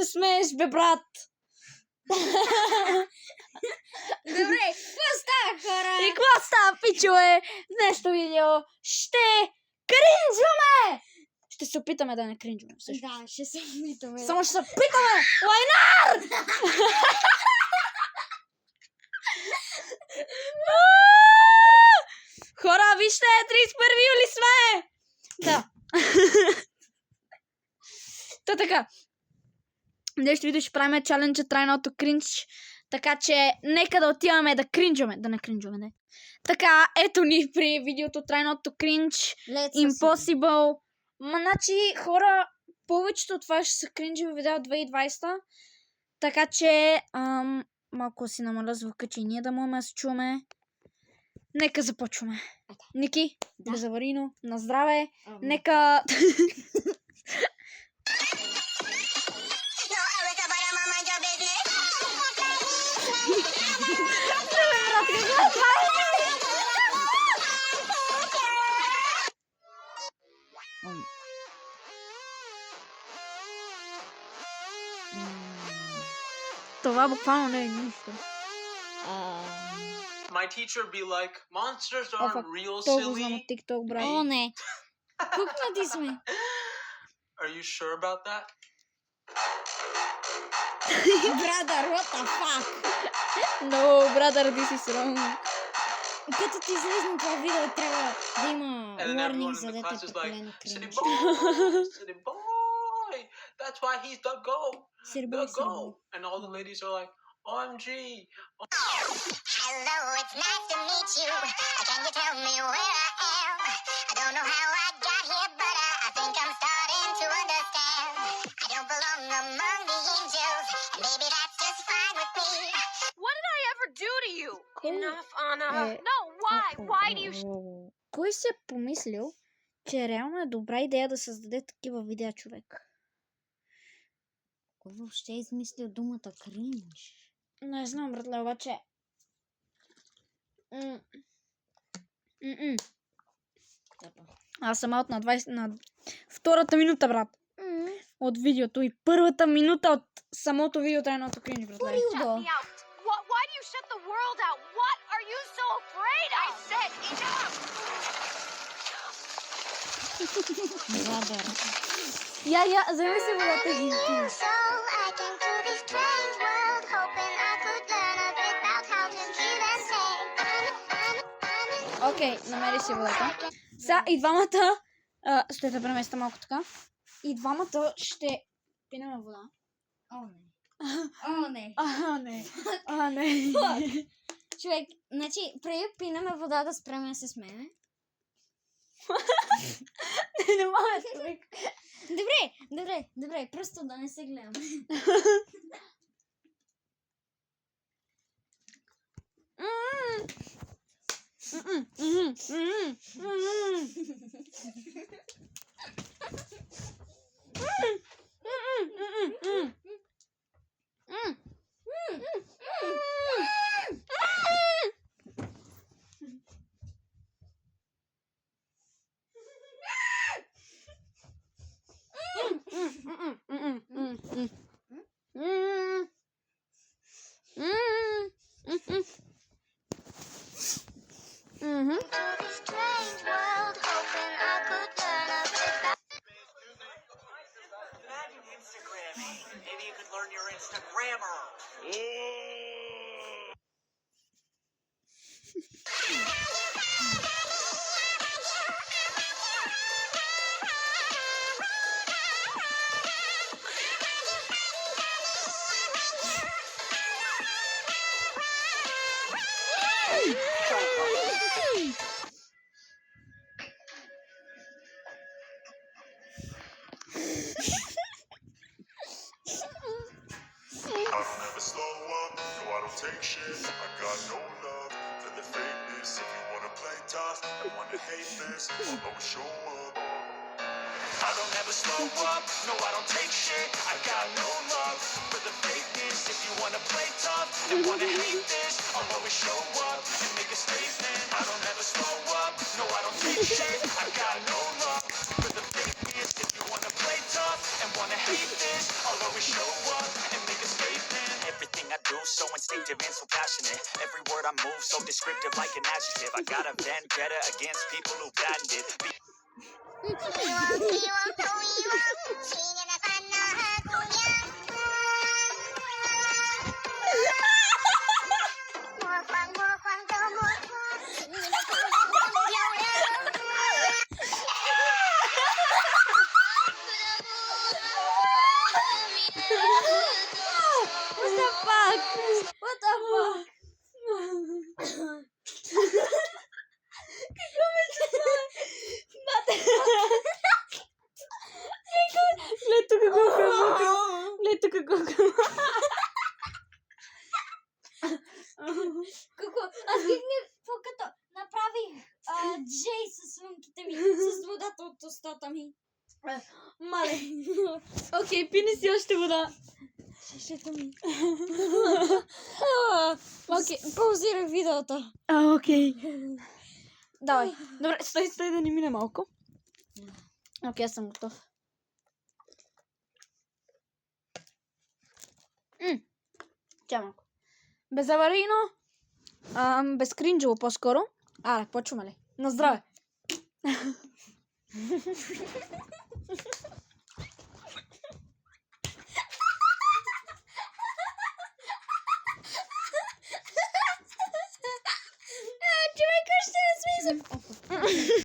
те смееш, бе, брат? Добре, какво става, хора? И какво става, пичове? В днешното видео ще кринжваме! Ще се опитаме да не кринжваме. Също. Да, ще се опитаме. Само ще се опитаме! Лайнар! Хора, вижте, 31 юли сме! Да. Та така. В днешното видео ще правим чаленджа трайното кринж. Така че нека да отиваме да кринжваме. Да не кринжваме, не. Така, ето ни при видеото трайното кринж. Impossible. Значи, хора, повечето от това ще са кринжови видео от 2020. Така че, малко си намаля звука, че и ние да можем да се чуваме. Нека започваме. Ники, безаварийно, на здраве. Нека... Това буквално не е нищо. My teacher be like, monsters aren't real, Толкова знам silly. от TikTok, брат. О, не. Пукнати сме. Are you sure about that? Брадър, what the fuck? No, brother, this is wrong. Като ти излезне това видео, трябва да има And then warning, everyone за in the да class те is like, прекалено city кринж. boy, city boy. That's why he's the goat, Сирбой, the сирбой. goat. And all the ladies are like, OMG. Hello, it's nice to meet you. Can you tell me where I am? I don't know how I got here, but I think I'm starting to understand. I don't belong among the angels, and maybe that's just fine with me. What did I ever do to you? Cool. Enough, Anna. Eh, No, why? Why do you... Кой се е помислил, че реално е добра идея да създаде такива видеа, човек? Кой въобще е измислил думата кринж? Не знам, братле, обаче... Аз съм аут на 20... на втората минута, брат. От видеото и първата минута от самото видео трайното кринж, братле. Shut me out. Why do you shut the world out? What are you so afraid of? I said enough. Брадър. Я, вземи си водата. So I came to this strange world, hoping I could learn a bit about how to feel and say. Окей, намери си водата. Сега и двамата... ще те преместа малко така. И двамата ще пинаме вода. О, не. О, не. Не. Човек, значи, преди да пинаме вода да спреме да се смееме. Не може, човек. Добре, просто да не се гледаме. To this strange world, hoping I could learn a bit about. Imagine Instagram. Maybe you could learn your Instagrammer. I don't ever slow up, no I don't take shit. I got no love for the fakeness. If you wanna play tough and wanna hate this, I'll always show up. I don't ever slow up, no I don't take shit. I got no love for the fakeness. If you wanna play tough and wanna hate this, I'll always show up and make a statement. I don't ever slow up, no I don't take shit. I got no love for the fakeness. If you wanna play tough and wanna hate this, I'll always show up so instinctive and so passionate. Every word I move so descriptive like an adjective. I got a vendetta against people who patented. What the fuck? What the fuck? Гледайте какво Какво? Аз бих като направих Джей с слънките ми, с водата от устата ми. Мале. Окей, пини си още вода. Шишето ми. Окей. Паузирах видеото. Окей. Давай. Добре, стой да ни мине малко. Окей, аз съм готов. Чакай малко. Безаварийно. Безкринджово по-скоро. Почваме ли? На здраве. Човек, още не сме